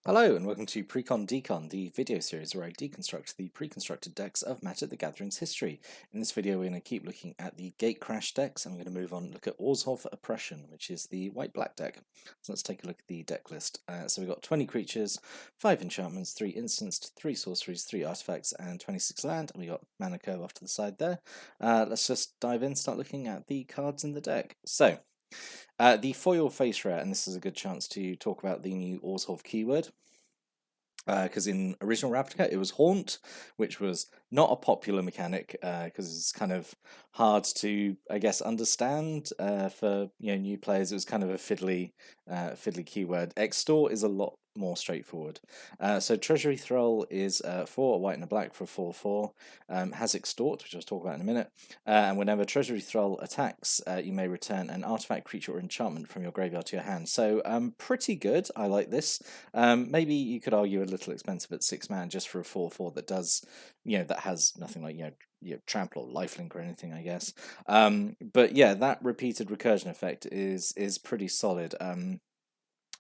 Hello and welcome to Precon Decon, the video series where I deconstruct the pre-constructed decks of Magic the Gathering's history. In this video we're going to keep looking at the Gatecrash decks and we're going to move on and look at Orzhov Oppression, which is the white-black deck. So let's take a look at the deck list. So we've got 20 creatures, 5 enchantments, 3 instants, 3 sorceries, 3 artifacts and 26 land, and we got mana curve off to the side there. Let's just dive in, start looking at the cards in the deck. So, the foil face rare, and this is a good chance to talk about the new Orzhov keyword. Because in original Ravnica it was Haunt, which was not a popular mechanic because it's kind of hard to, I guess, understand for new players. It was kind of a fiddly keyword. Extort is a lot more straightforward. So Treasury Thrall is 4, a white and a black for a 4/4. Has Extort, which I'll talk about in a minute. And whenever Treasury Thrall attacks, you may return an artifact, creature, or enchantment from your graveyard to your hand. So pretty good. I like this. Maybe you could argue a little expensive at 6 mana just for a 4/4 that does, that has nothing like trample or lifelink or anything, I guess. But yeah, that repeated recursion effect is pretty solid.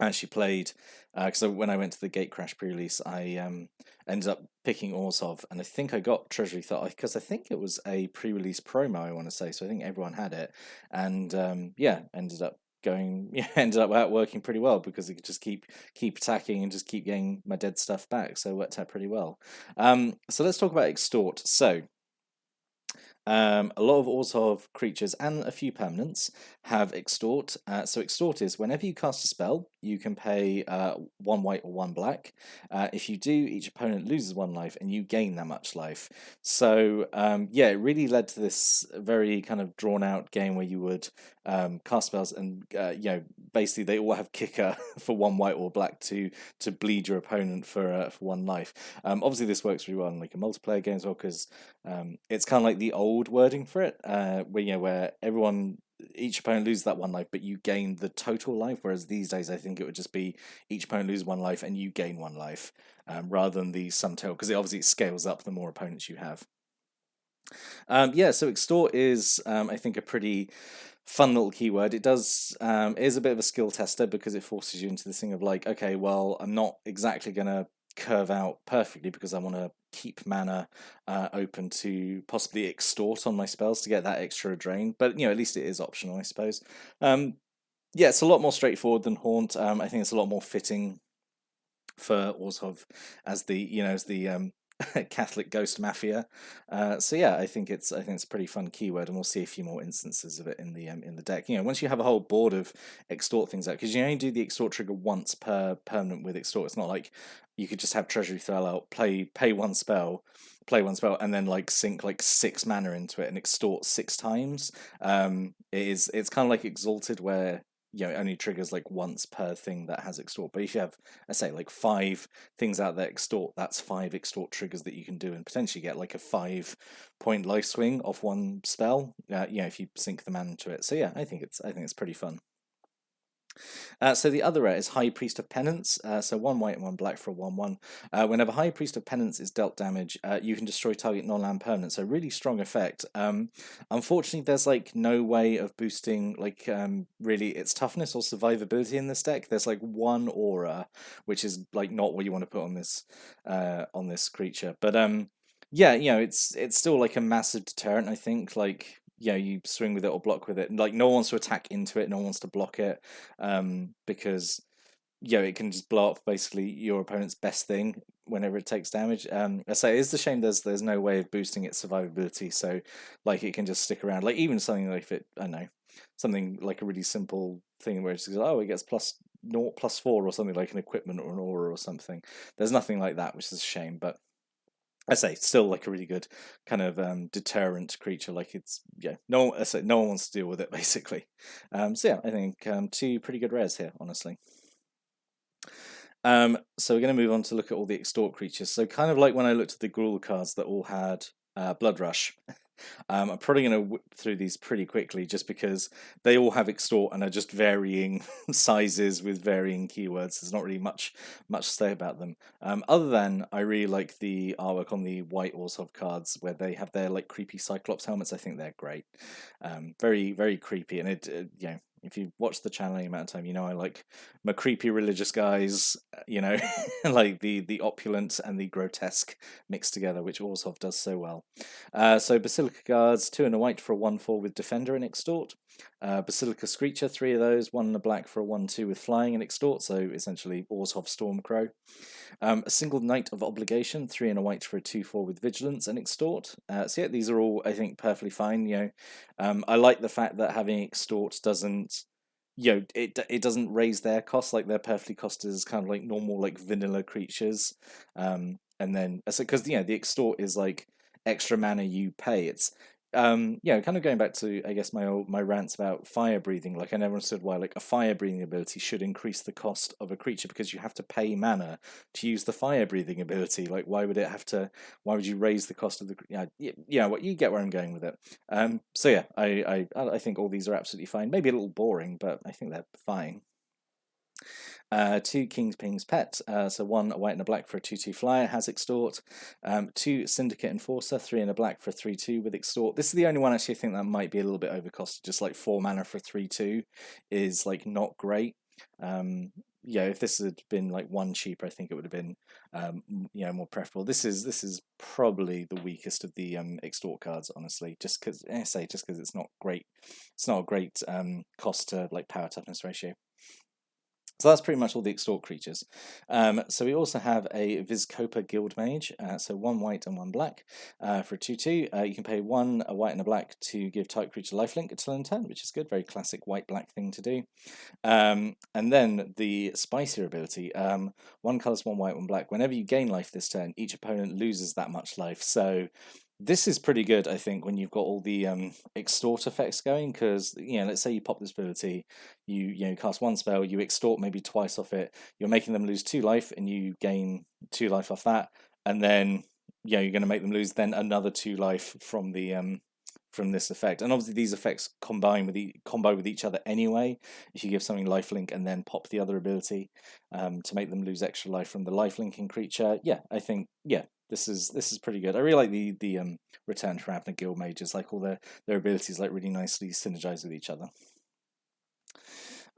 I actually played because when I went to the Gatecrash pre-release, I ended up picking Orzhov, and I think I got Treasury Thought because I think it was a pre-release promo. I want to say, so I think everyone had it, and ended up out working pretty well because it could just keep attacking and just keep getting my dead stuff back. So it worked out pretty well. So let's talk about Extort. So. A lot of Orzhov creatures and a few permanents have Extort. So Extort is whenever you cast a spell, you can pay 1 white or 1 black. If you do, each opponent loses 1 life and you gain that much life. So it really led to this very kind of drawn out game where you would cast spells and basically they all have kicker for 1 white or black to bleed your opponent for 1 life. Obviously this works really well in like a multiplayer game as well because it's kind of like the old wording for it, where each opponent loses that 1 life, but you gain the total life. Whereas these days, I think it would just be each opponent loses 1 life and you gain 1 life, rather than the sum total, because it scales up the more opponents you have. So Extort is, I think, a pretty fun little keyword. It is a bit of a skill tester because it forces you into this thing of like, okay, well, I'm not exactly gonna curve out perfectly because I want to keep mana open to possibly Extort on my spells to get that extra drain. But at least it is optional, I suppose. It's a lot more straightforward than Haunt. I think it's a lot more fitting for Orzhov as the Catholic ghost mafia. I think it's a pretty fun keyword, and we'll see a few more instances of it in the deck. Once you have a whole board of Extort things out, because you only do the Extort trigger once per permanent with Extort. It's not like you could just have Treasury Throw out, pay one spell, and then like sink like 6 mana into it and Extort 6 times. It's kind of like Exalted where it only triggers like once per thing that has Extort. But if you have, I say, like 5 things out there Extort, that's 5 Extort triggers that you can do and potentially get like a 5-point life swing off 1 spell. If you sink the mana into it. So yeah, I think it's pretty fun. So the other rare is High Priest of Penance. So 1 white and 1 black for a 1/1. Whenever High Priest of Penance is dealt damage, you can destroy target non-land permanent. So really strong effect. Unfortunately, there's like no way of boosting really its toughness or survivability in this deck. There's like 1 aura, which is like not what you want to put on this creature. But it's still like a massive deterrent. I think you swing with it or block with it. Like no one wants to attack into it, no one wants to block it, because it can just blow up basically your opponent's best thing whenever it takes damage. I say it's a shame there's no way of boosting its survivability, so like it can just stick around. Like even something like if it, I don't know, something like a really simple thing where it just goes, it gets +0/+4 or something like an equipment or an aura or something. There's nothing like that, which is a shame, but I say still like a really good kind of deterrent creature. Like it's no one wants to deal with it basically. I think 2 pretty good rares here, honestly. So we're going to move on to look at all the Extort creatures. So kind of like when I looked at the Gruul cards that all had Blood Rush. I'm probably going to whip through these pretty quickly just because they all have Extort and are just varying sizes with varying keywords. There's not really much to say about them. Other than I really like the artwork on the white Orzhov cards where they have their like creepy Cyclops helmets. I think they're great. Very, very creepy. And if you watch the channel any amount of time, you know I like my creepy religious guys, you know, like the opulent and the grotesque mixed together, which Orzhov does so well. So Basilica Guards, 2 and a white for a 1/4 with Defender and Extort. Basilica Screecher, 3 of those, 1 and a black for a 1/2 with Flying and Extort, so essentially Orzhov Stormcrow. A single Knight of Obligation, 3 and a white for a 2/4 with Vigilance and Extort. So yeah, these are all, I think, perfectly fine. You know, I like the fact that having Extort doesn't, you know, it doesn't raise their costs. Like they're perfectly costed as kind of like normal like vanilla creatures. And then because you know the Extort is like extra mana you pay. It's you know, kind of going back to I guess my rants about fire breathing. Like I never understood why like a fire breathing ability should increase the cost of a creature because you have to pay mana to use the fire breathing ability. Like why would it have to? Why would you raise the cost of the? Yeah, what you get where I'm going with it. So yeah, I think all these are absolutely fine. Maybe a little boring, but I think they're fine. 2 King's Ping's Pet, so 1 a white and a black for a 2/2 flyer, has Extort. 2 Syndicate Enforcer, 3 and a black for a 3/2 with Extort. This is the only one actually I think that might be a little bit overcosted, just like 4 mana for a 3/2 is like not great. Yeah, if this had been like 1 cheaper, I think it would have been you know, more preferable. This is probably the weakest of the Extort cards, honestly, just because it's not great. It's not a great cost to like power toughness ratio. So that's pretty much all the Extort creatures. So we also have a Vizkopa Guild Mage, so 1 white and 1 black for a 2/2. You can pay 1 a white and a black to give type creature lifelink until in turn, which is good, very classic white-black thing to do. And then the spicier ability, 1 colours, 1 white, 1 black. Whenever you gain life this turn, each opponent loses that much life. So this is pretty good, I think, when you've got all the extort effects going, because you know, let's say you pop this ability, you know cast 1 spell, you extort maybe twice off it, you're making them lose 2 life, and you gain 2 life off that, and then you know you're going to make them lose then another 2 life from the from this effect. And obviously these effects combo with each other anyway. If you give something lifelink and then pop the other ability to make them lose extra life from the lifelinking creature, yeah, I think this is pretty good. I really like the Return to Ravnica Guild Mages, like all their abilities like really nicely synergize with each other.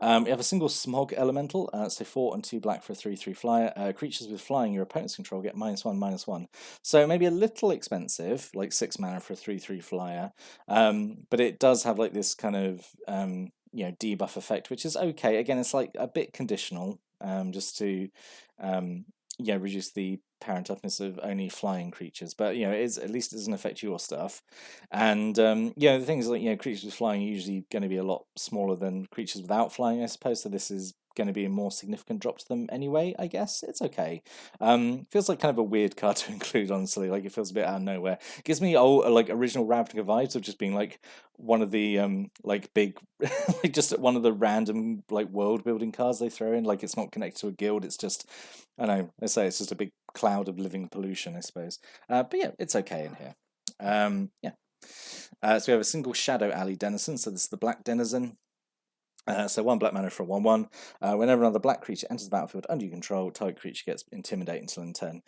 We have a single Smog Elemental, so 4 and 2 black for a 3/3 flyer. Creatures with flying your opponent's control get -1/-1. So maybe a little expensive, like 6 mana for a 3/3 flyer, but it does have like this kind of you know, debuff effect, which is okay. Again, it's like a bit conditional, just to yeah, reduce the power and toughness of only flying creatures, but you know, at least it doesn't affect your stuff. And yeah, the thing is, like, you know, creatures with flying are usually going to be a lot smaller than creatures without flying, I suppose. So this is going to be a more significant drop to them anyway. I guess it's okay. Feels like kind of a weird card to include, honestly. Like it feels a bit out of nowhere. It gives me like original Ravnica vibes of just being like one of the like big like just one of the random like world building cards they throw in. Like it's not connected to a guild. It's just, I don't know, let's say it's just a big cloud of living pollution, I suppose. But yeah, it's okay in here. Yeah. So we have a single Shadow Alley Denizen. So this is the Black Denizen. So 1 black mana for a 1/1. Whenever another black creature enters the battlefield under your control, target creature gets Intimidate until in turn.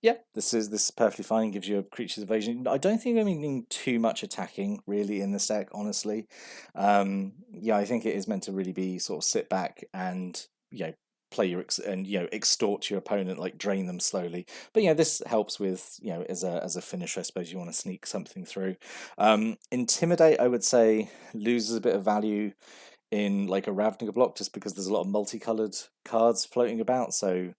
Yeah, this is perfectly fine. Gives you a creature's evasion. I don't think I'm needing too much attacking really in this deck, honestly. Yeah, I think it is meant to really be sort of sit back and you know, play your and you know, extort your opponent, like drain them slowly. But yeah, this helps with, you know, as a finish. I suppose you want to sneak something through. Intimidate, I would say, loses a bit of value in like a Ravnica block just because there's a lot of multicolored cards floating about. So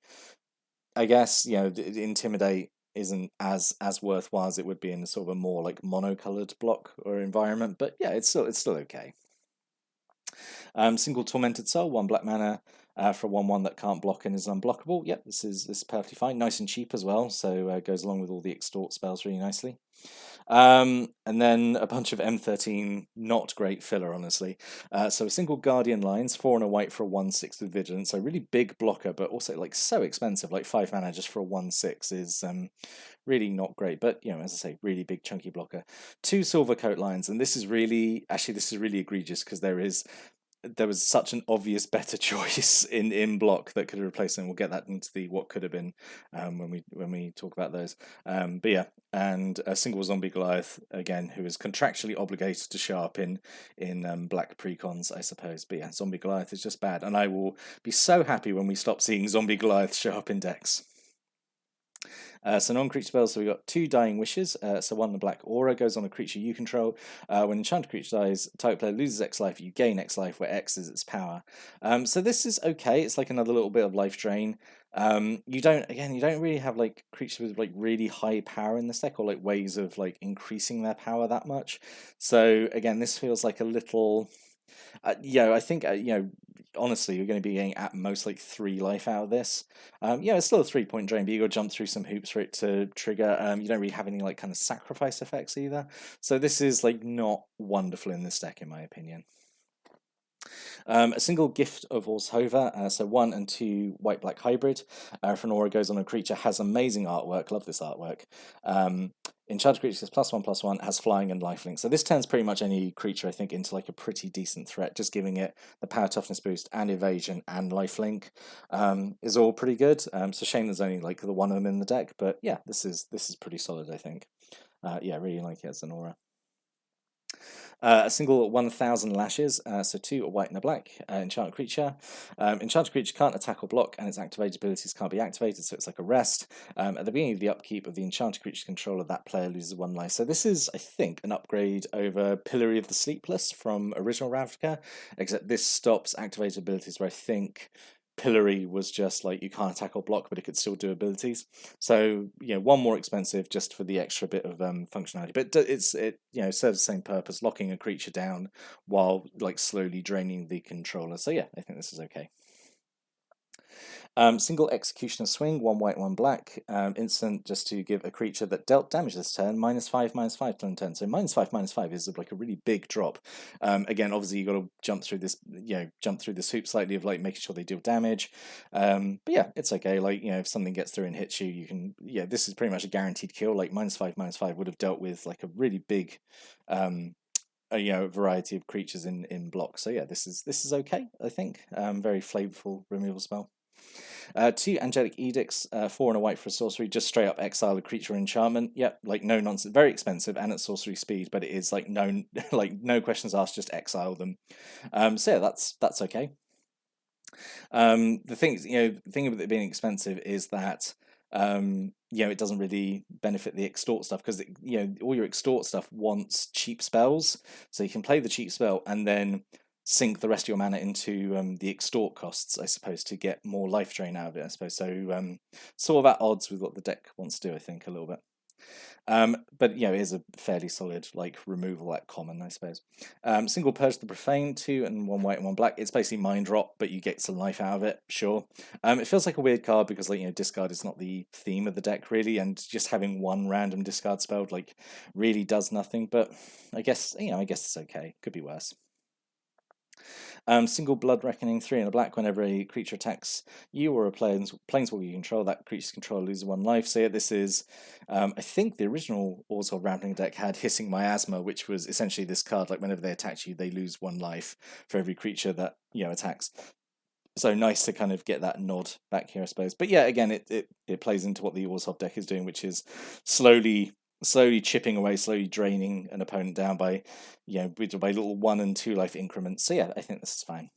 I guess, you know, Intimidate isn't as worthwhile as it would be in sort of a more like monocolored block or environment. But yeah, it's still okay. Single Tormented Soul, 1 black mana for a 1/1 that can't block and is unblockable. Yep, this is perfectly fine. Nice and cheap as well, so goes along with all the extort spells really nicely. And then a bunch of M13, not great filler, honestly. So a single Guardian Lines, 4 and a white for a 1/6 with Vigilance. So really big blocker, but also like so expensive. Like 5 mana just for a 1/6 is really not great. But you know, as I say, really big chunky blocker. 2 Silver Coat Lines, and this is really egregious because there is there was such an obvious better choice in block that could have replaced them. We'll get that into the what could have been when we talk about those. But yeah, and a single zombie Goliath again, who is contractually obligated to show up in black precons, I suppose. But yeah, zombie Goliath is just bad, and I will be so happy when we stop seeing zombie Goliath show up in decks. So non-creature spells, so we got 2 Dying Wishes. So 1, the Black Aura, goes on a creature you control. When enchanted creature dies, target player loses X life, you gain X life, where X is its power. So this is okay. It's like another little bit of life drain. You don't really have like creatures with like really high power in this deck, or like ways of like increasing their power that much. So again, this feels like a little. I think honestly, you're going to be getting at most like 3 life out of this. It's still a 3-point drain, but you got to jump through some hoops for it to trigger. You don't really have any like kind of sacrifice effects either. So this is like not wonderful in this deck, in my opinion. A single Gift of Orzhov, so 1 and 2 white-black hybrid. If an aura goes on a creature, has amazing artwork, love this artwork. Enchanted creatures +1/+1, has flying and lifelink. So this turns pretty much any creature, I think, into like a pretty decent threat, just giving it the power toughness boost and evasion and lifelink is all pretty good. It's a shame there's only like the one of them in the deck, but yeah, this is pretty solid, I think. Really like it as an aura. A single 1,000 lashes, so 2 a white and a black, enchanted creature. Enchanted creature can't attack or block, and its activated abilities can't be activated, so it's like a rest. At the beginning of the upkeep of the enchanted creature's controller, that player loses 1 life. So this is, I think, an upgrade over Pillory of the Sleepless from original Ravnica, except this stops activated abilities, where I think Pillory was just like you can't attack or block, but it could still do abilities. So 1 more expensive just for the extra bit of functionality, but it serves the same purpose, locking a creature down while like slowly draining the controller. So yeah, I think this is okay. Single Executioner Swing, 1 white, 1 black. Instant, just to give a creature that dealt damage this turn -5/-5 till turn. So -5/-5 is like a really big drop. Again, obviously you got to jump through this, jump through this hoop slightly of like making sure they deal damage. But yeah, it's okay. Like if something gets through and hits you, you can. This is pretty much a guaranteed kill. Like -5/-5 would have dealt with like a really big. Variety of creatures in block. So yeah, this is okay, I think. Very flavorful removal spell. 2 Angelic Edicts, 4 and a white for a sorcery, just straight up exile a creature enchantment. Yep, like no nonsense, very expensive and at sorcery speed, but it is like no no questions asked, just exile them. So yeah, that's okay. The thing with it being expensive is that it doesn't really benefit the extort stuff, because all your extort stuff wants cheap spells, so you can play the cheap spell and then sink the rest of your mana into the extort costs, I suppose, to get more life drain out of it, I suppose. So sort of at odds with what the deck wants to do, I think, a little bit. But it is a fairly solid like removal at common, I suppose. Single Purge the Profane, 2 and 1 white and 1 black. It's basically mind drop, but you get some life out of it, sure. It feels like a weird card because discard is not the theme of the deck really, and just having 1 random discard spell like really does nothing. But I guess it's okay. Could be worse. Single Blood Reckoning, 3 and a black. Whenever a creature attacks you or a planeswalker you control, that creature's controller loses 1 life. So yeah, this is, I think the original Orzhov Rampling deck had Hissing Miasma, which was essentially this card, like whenever they attack you, they lose 1 life for every creature that attacks. So nice to kind of get that nod back here, I suppose. But yeah, again, it plays into what the Orzhov deck is doing, which is slowly chipping away, slowly draining an opponent down by little 1 and 2 life increments. So yeah, I think this is fine.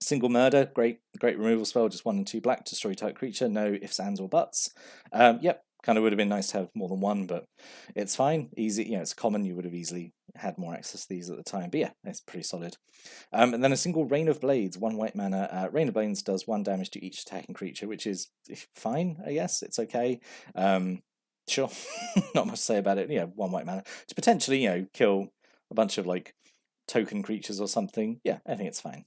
Single Murder, great removal spell, just 1 and 2 black, destroy type creature, no ifs, ands, or buts. Yep, kind of would have been nice to have more than 1, but it's fine. Easy, it's common. You would have easily had more access to these at the time, but yeah, it's pretty solid. And then a single Rain of Blades, 1 white mana. Rain of Blades does 1 damage to each attacking creature, which is fine, I guess. It's okay. Sure, not much to say about it. 1 white mana to potentially, kill a bunch of like token creatures or something. Yeah, I think it's fine.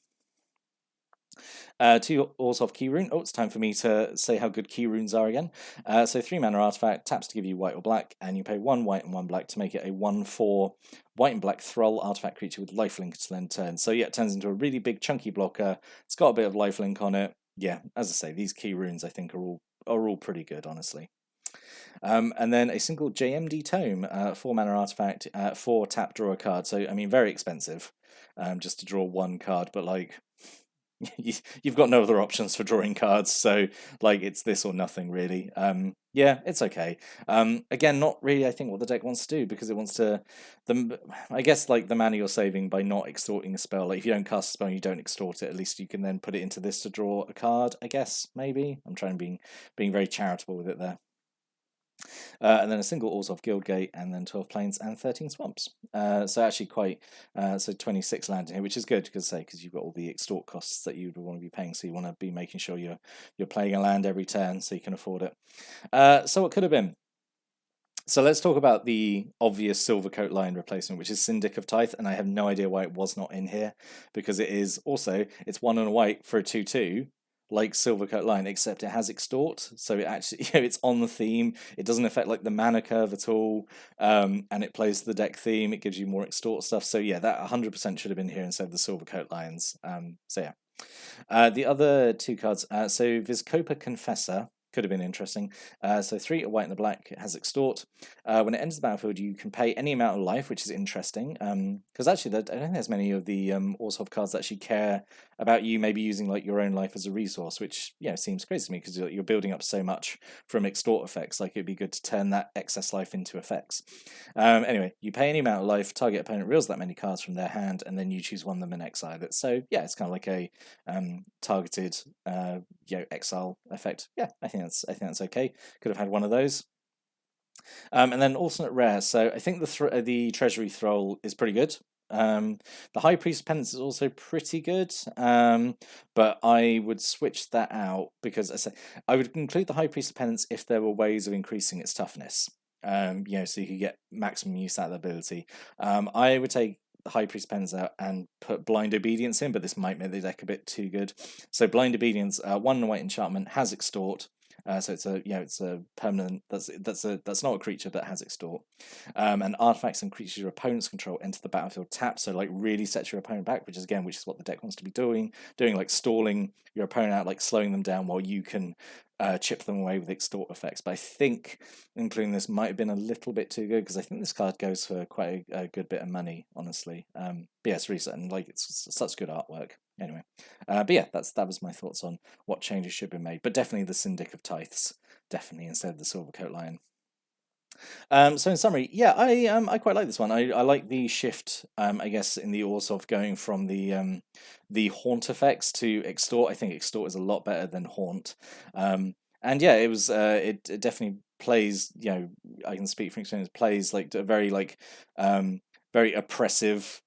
2 Orzhov Keyrune. Oh, it's time for me to say how good Keyrunes are again. So 3 mana artifact, taps to give you white or black, and you pay 1 white and 1 black to make it a 1/4 white and black Thrall artifact creature with lifelink until end turn. So yeah, it turns into a really big chunky blocker. It's got a bit of lifelink on it. Yeah, as I say, these Keyrunes I think are all pretty good, honestly. And then a single JMD Tome, 4 mana artifact, 4 tap, draw a card. So, I mean, very expensive. just to draw one card, but like you've got no other options for drawing cards, so like it's this or nothing really. Yeah, it's okay. Again, not really I think what the deck wants to do, because it wants to I guess like the mana you're saving by not extorting a spell. Like if you don't cast a spell and you don't extort it, at least you can then put it into this to draw a card, I guess, maybe. I'm trying being very charitable with it there. And then a single Orzhov Guildgate, and then 12 plains and 13 swamps. So actually quite, so 26 land in here, which is good, because you've got all the extort costs that you would want to be paying, so you want to be making sure you're playing a land every turn so you can afford it. So what could have been? So let's talk about the obvious Silvercoat line replacement, which is Syndic of Tithe, and I have no idea why it was not in here, because it is also, it's 1 and a white for a 2/2, like Silvercoat line, except it has Extort, so it actually, it's on the theme. It doesn't affect like the mana curve at all, and it plays the deck theme. It gives you more Extort stuff. So yeah, that 100% should have been here instead of the Silvercoat lines. So yeah, the other two cards. So Vizkopa Confessor could have been interesting. So 3, a white and a black, it has Extort. When it enters the battlefield, you can pay any amount of life, which is interesting. Because actually, I don't think there's many of the Orzhov cards that actually care about you maybe using like your own life as a resource, which seems crazy to me, because you're building up so much from Extort effects. Like it'd be good to turn that excess life into effects. Anyway, you pay any amount of life, target opponent reels that many cards from their hand, and then you choose one of them and exile it. So yeah, it's kind of like a targeted exile effect. Yeah, I think that's okay. Could have had one of those. And then alternate rare. So I think the Treasury Thrall is pretty good. The High Priest Penance is also pretty good, but I would switch that out, because I would include the High Priest Penance if there were ways of increasing its toughness. So you could get maximum use out of the ability. I would take the High Priest Penance out and put Blind Obedience in, but this might make the deck a bit too good. So Blind Obedience, 1 white enchantment, has Extort. So it's a permanent that's not a creature that has Extort. And artifacts and creatures your opponents control enter the battlefield tapped, so like really sets your opponent back, which is what the deck wants to be doing like stalling your opponent out, like slowing them down while you can chip them away with Extort effects. But I think including this might have been a little bit too good, because I think this card goes for quite a good bit of money, honestly. But yeah, it's recent, and like it's such good artwork. Anyway, but yeah, that was my thoughts on what changes should be made. But definitely the Syndic of Tithes, definitely, instead of the Silvercoat Lion. So in summary, yeah, I quite like this one. I like the shift, I guess, in the Orzhov going from the Haunt effects to Extort. I think Extort is a lot better than Haunt. And yeah, it was it definitely plays, I can speak from experience, plays like a very very oppressive,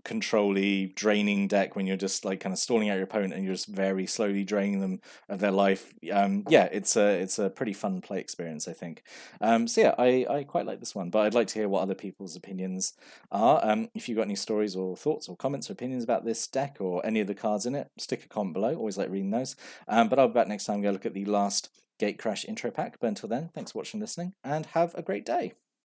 control-y, draining deck, when you're just like kind of stalling out your opponent and you're just very slowly draining them of their life. Yeah, it's a pretty fun play experience, I think. So yeah, I quite like this one, but I'd like to hear what other people's opinions are. If you've got any stories or thoughts or comments or opinions about this deck or any of the cards in it, stick a comment below. Always like reading those. But I'll be back next time. Go look at the last Gatecrash intro pack. But until then, thanks for watching and listening, and have a great day.